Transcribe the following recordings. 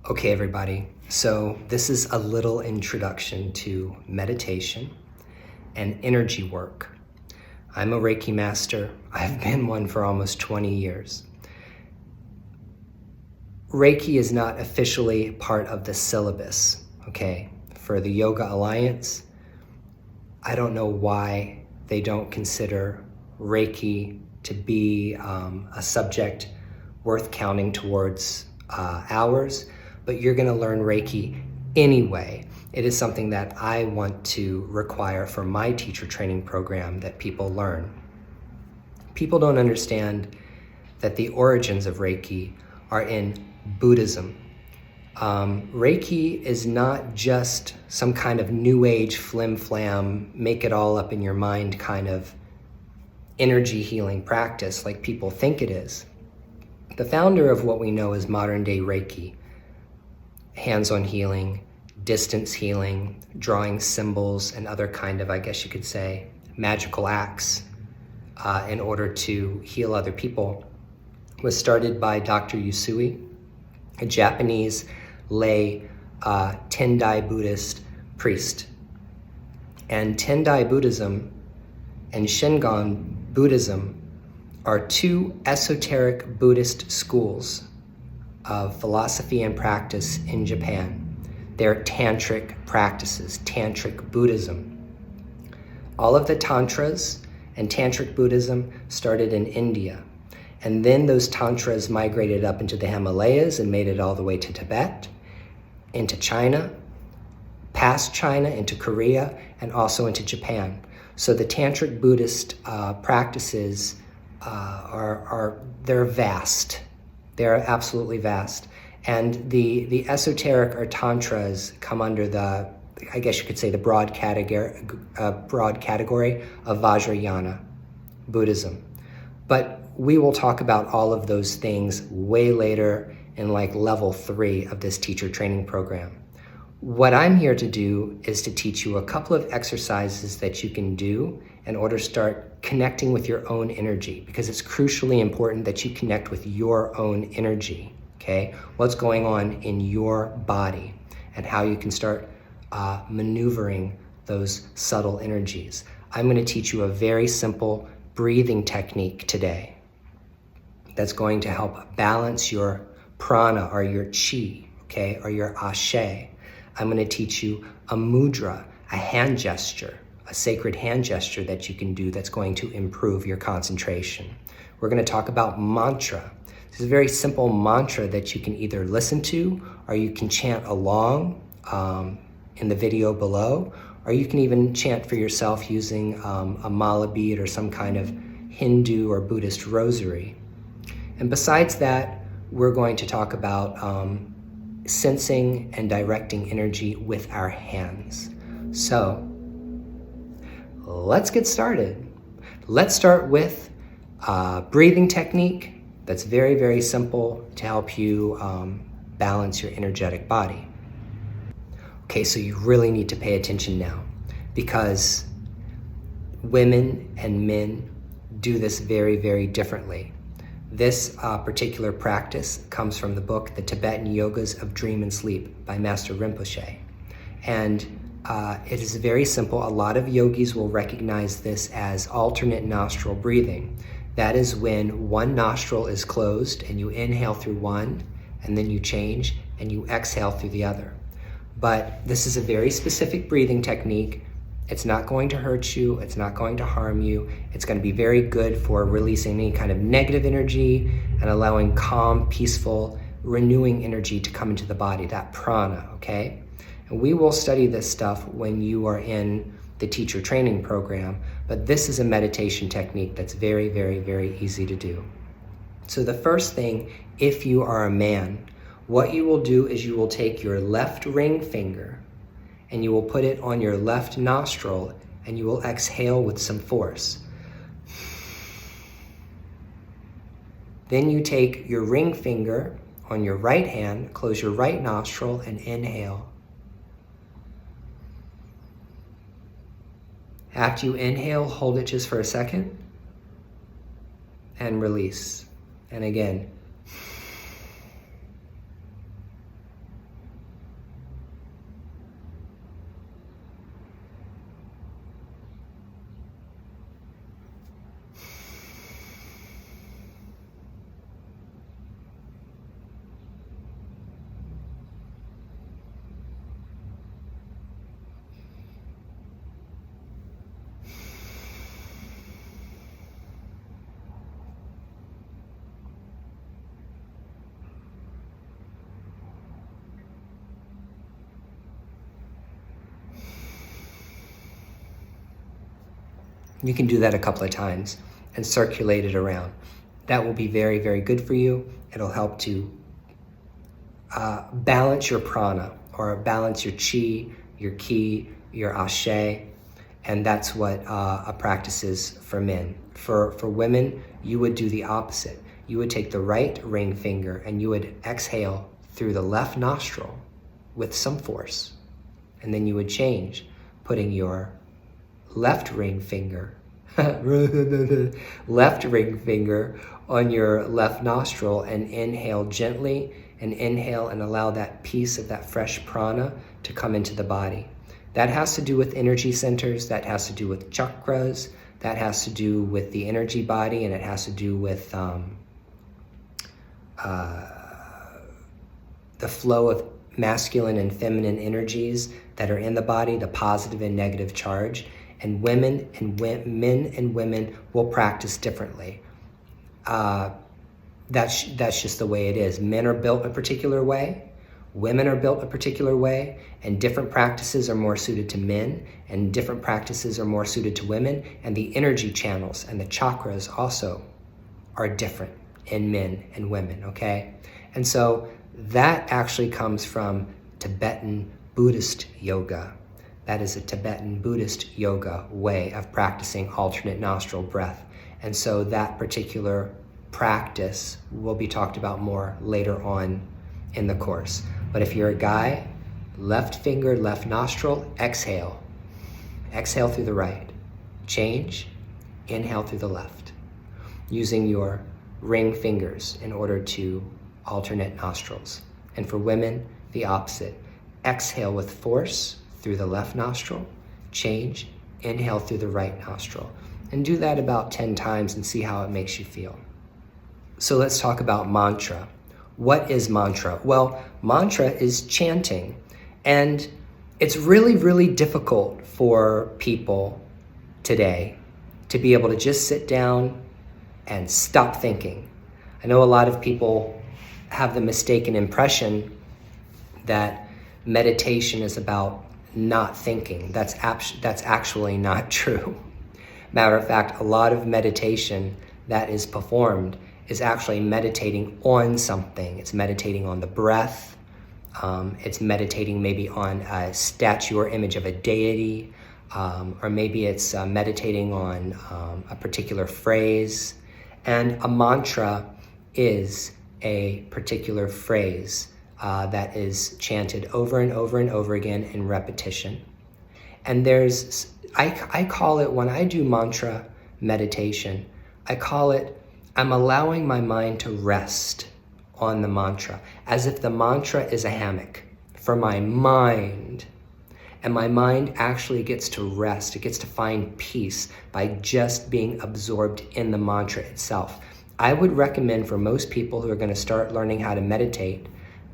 Okay, everybody, so this is a little introduction to meditation and energy work. I'm a Reiki master. I've been one for almost 20 years. Reiki is not officially part of the syllabus, okay? For the Yoga Alliance, I don't know why they don't consider Reiki to be a subject worth counting towards hours, but you're gonna learn Reiki anyway. It is something that I want to require for my teacher training program that people learn. People don't understand that the origins of Reiki are in Buddhism. Reiki is not just some kind of new age flim-flam, make it all up in your mind kind of energy healing practice like people think it is. The founder of what we know as modern day Reiki, hands-on healing, distance healing, drawing symbols and other kind of, I guess you could say, magical acts in order to heal other people, was started by Dr. Usui, a Japanese lay Tendai Buddhist priest. And Tendai Buddhism and Shingon Buddhism are two esoteric Buddhist schools of philosophy and practice in Japan. They're tantric practices, tantric Buddhism. All of the tantras and tantric Buddhism started in India. And then those tantras migrated up into the Himalayas and made it all the way to Tibet, into China, past China, into Korea, and also into Japan. So the tantric Buddhist practices they're vast. They're absolutely vast. And the esoteric or tantras come under the, I guess you could say, the broad category of Vajrayana Buddhism. But we will talk about all of those things way later in like level 3 of this teacher training program. What I'm here to do is to teach you a couple of exercises that you can do in order to start connecting with your own energy, because it's crucially important that you connect with your own energy, okay? What's going on in your body and how you can start maneuvering those subtle energies. I'm gonna teach you a very simple breathing technique today that's going to help balance your prana or your chi, okay, or your ashe. I'm going to teach you a mudra, a hand gesture, a sacred hand gesture that you can do that's going to improve your concentration. We're going to talk about mantra. This is a very simple mantra that you can either listen to or you can chant along in the video below, or you can even chant for yourself using a mala bead or some kind of Hindu or Buddhist rosary. And besides that, we're going to talk about sensing and directing energy with our hands. So let's get started. Let's start with a breathing technique that's very, very simple to help you balance your energetic body. Okay, so you really need to pay attention now, because women and men do this very, very differently. This particular practice comes from the book, The Tibetan Yogas of Dream and Sleep by Master Rinpoche. And it is very simple. A lot of yogis will recognize this as alternate nostril breathing. That is when one nostril is closed and you inhale through one, and then you change and you exhale through the other. But this is a very specific breathing technique. It's not going to hurt you. It's not going to harm you. It's going to be very good for releasing any kind of negative energy and allowing calm, peaceful, renewing energy to come into the body, that prana, okay? And we will study this stuff when you are in the teacher training program, but this is a meditation technique that's very, very, very easy to do. So the first thing, if you are a man, what you will do is you will take your left ring finger and you will put it on your left nostril and you will exhale with some force. Then you take your ring finger on your right hand, close your right nostril and inhale. After you inhale, hold it just for a second and release. And again. You can do that a couple of times and circulate it around. That will be very, very good for you. It'll help to balance your prana, or balance your chi, your ki, your ashe, and that's what a practice is for men. For women, you would do the opposite. You would take the right ring finger and you would exhale through the left nostril with some force, and then you would change, putting your left ring finger on your left nostril, and inhale gently, and inhale and allow that piece of that fresh prana to come into the body. That has to do with energy centers, that has to do with chakras, that has to do with the energy body, and it has to do with the flow of masculine and feminine energies that are in the body, the positive and negative charge. And men and women will practice differently. That's just the way it is. Men are built a particular way, women are built a particular way, and different practices are more suited to men, and different practices are more suited to women, and the energy channels and the chakras also are different in men and women, okay? And so that actually comes from Tibetan Buddhist yoga. That is a Tibetan Buddhist yoga way of practicing alternate nostril breath. And so that particular practice will be talked about more later on in the course. But if you're a guy, left finger, left nostril, exhale. Exhale through the right. Change, inhale through the left. Using your ring fingers in order to alternate nostrils. And for women, the opposite. Exhale with force through the left nostril, change, inhale through the right nostril. And do that about 10 times and see how it makes you feel. So let's talk about mantra. What is mantra? Well, mantra is chanting. And it's really, really difficult for people today to be able to just sit down and stop thinking. I know a lot of people have the mistaken impression that meditation is about not thinking. That's actually not true. Matter of fact, a lot of meditation that is performed is actually meditating on something. It's meditating on the breath. It's meditating maybe on a statue or image of a deity, or maybe it's meditating on a particular phrase. And a mantra is a particular phrase that is chanted over and over and over again in repetition. And I call it, when I do mantra meditation, I call it, I'm allowing my mind to rest on the mantra, as if the mantra is a hammock for my mind. And my mind actually gets to rest, it gets to find peace by just being absorbed in the mantra itself. I would recommend for most people who are going to start learning how to meditate,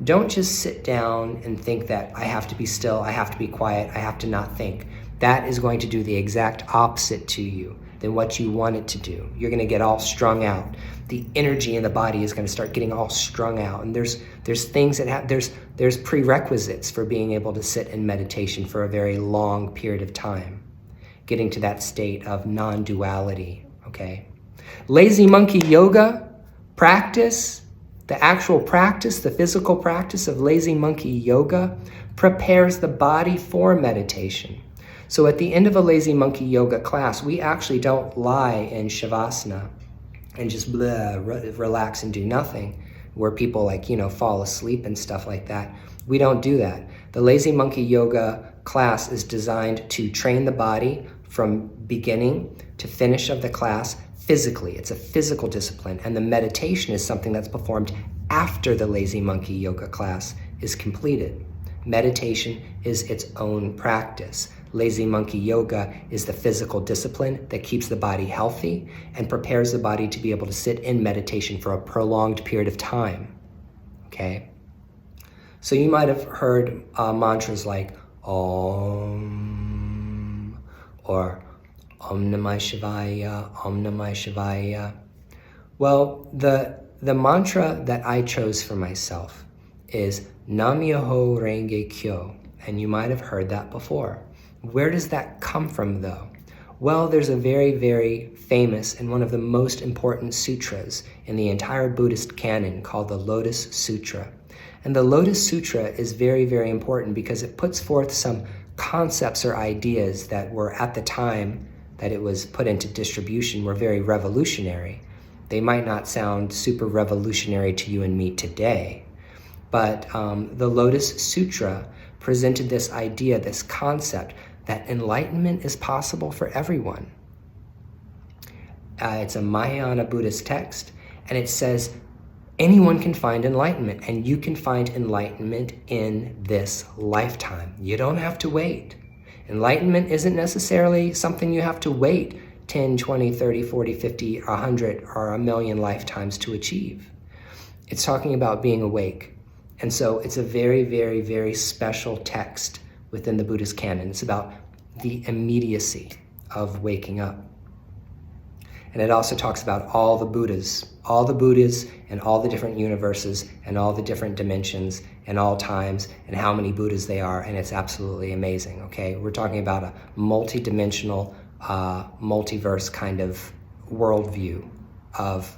don't just sit down and think that I have to be still, I have to be quiet, I have to not think. That is going to do the exact opposite to you than what you want it to do. You're going to get all strung out. The energy in the body is going to start getting all strung out. And there's things that there's prerequisites for being able to sit in meditation for a very long period of time, getting to that state of non-duality, okay? Lazy monkey yoga practice, the actual practice, the physical practice of lazy monkey yoga prepares the body for meditation. So at the end of a lazy monkey yoga class, we actually don't lie in shavasana and just relax and do nothing, where people fall asleep and stuff like that. We don't do that. The lazy monkey yoga class is designed to train the body from beginning to finish of the class physically. It's a physical discipline, and the meditation is something that's performed after the lazy monkey yoga class is completed. Meditation is its own practice. Lazy monkey yoga is the physical discipline that keeps the body healthy and prepares the body to be able to sit in meditation for a prolonged period of time, okay? So you might have heard mantras like Om, or Om Namah Shivaya, Om Namah Shivaya. Well, the mantra that I chose for myself is Nam Myoho Renge Kyo, and you might have heard that before. Where does that come from, though? Well, there's a very, very famous and one of the most important sutras in the entire Buddhist canon called the Lotus Sutra. And the Lotus Sutra is very, very important because it puts forth some concepts or ideas that were at the time that it was put into distribution were very revolutionary. They might not sound super revolutionary to you and me today, but the Lotus Sutra presented this idea, this concept, that enlightenment is possible for everyone. It's a Mahayana Buddhist text, and it says anyone can find enlightenment, and you can find enlightenment in this lifetime. You don't have to wait. Enlightenment isn't necessarily something you have to wait 10, 20, 30, 40, 50, 100, or a million lifetimes to achieve. It's talking about being awake. And so it's a very, very, very special text within the Buddhist canon. It's about the immediacy of waking up. And it also talks about all the Buddhas and all the different universes and all the different dimensions and all times and how many Buddhas they are, and it's absolutely amazing, okay? We're talking about a multi-dimensional, multiverse kind of worldview of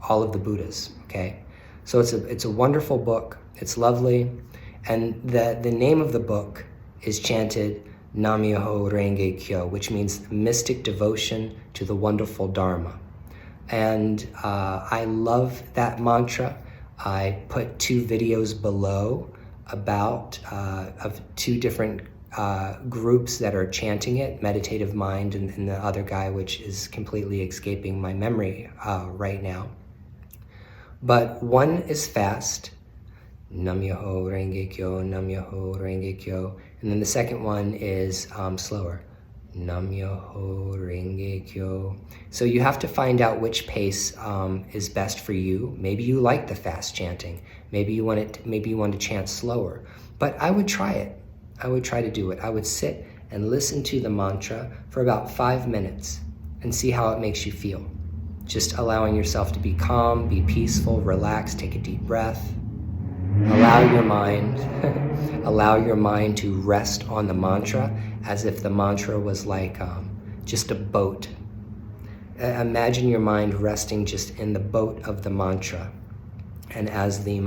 all of the Buddhas, okay? So it's a wonderful book, it's lovely, and the name of the book is chanted Nam-myoho Renge Kyo, which means mystic devotion to the wonderful Dharma. And I love that mantra. I put 2 videos below about of 2 different groups that are chanting it, Meditative Mind and the other guy, which is completely escaping my memory right now. But one is fast, Nam-myoho Renge Kyo, Nam-myoho Renge Kyo. And then the second one is slower, Nam-myoho Renge Kyo. So you have to find out which pace is best for you. Maybe you like the fast chanting. Maybe you want to chant slower. But I would try it. I would try to do it. I would sit and listen to the mantra for about 5 minutes and see how it makes you feel. Just allowing yourself to be calm, be peaceful, relax, take a deep breath. Allow your mind to rest on the mantra as if the mantra was like just a boat. Imagine your mind resting just in the boat of the mantra. And as the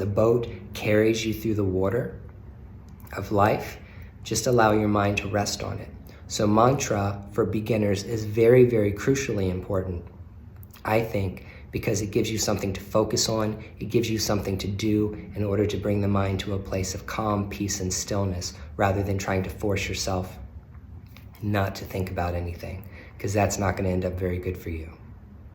boat carries you through the water of life, just allow your mind to rest on it. So mantra for beginners is very, very crucially important, I think, because it gives you something to focus on, it gives you something to do in order to bring the mind to a place of calm, peace, and stillness, rather than trying to force yourself not to think about anything, because that's not going to end up very good for you.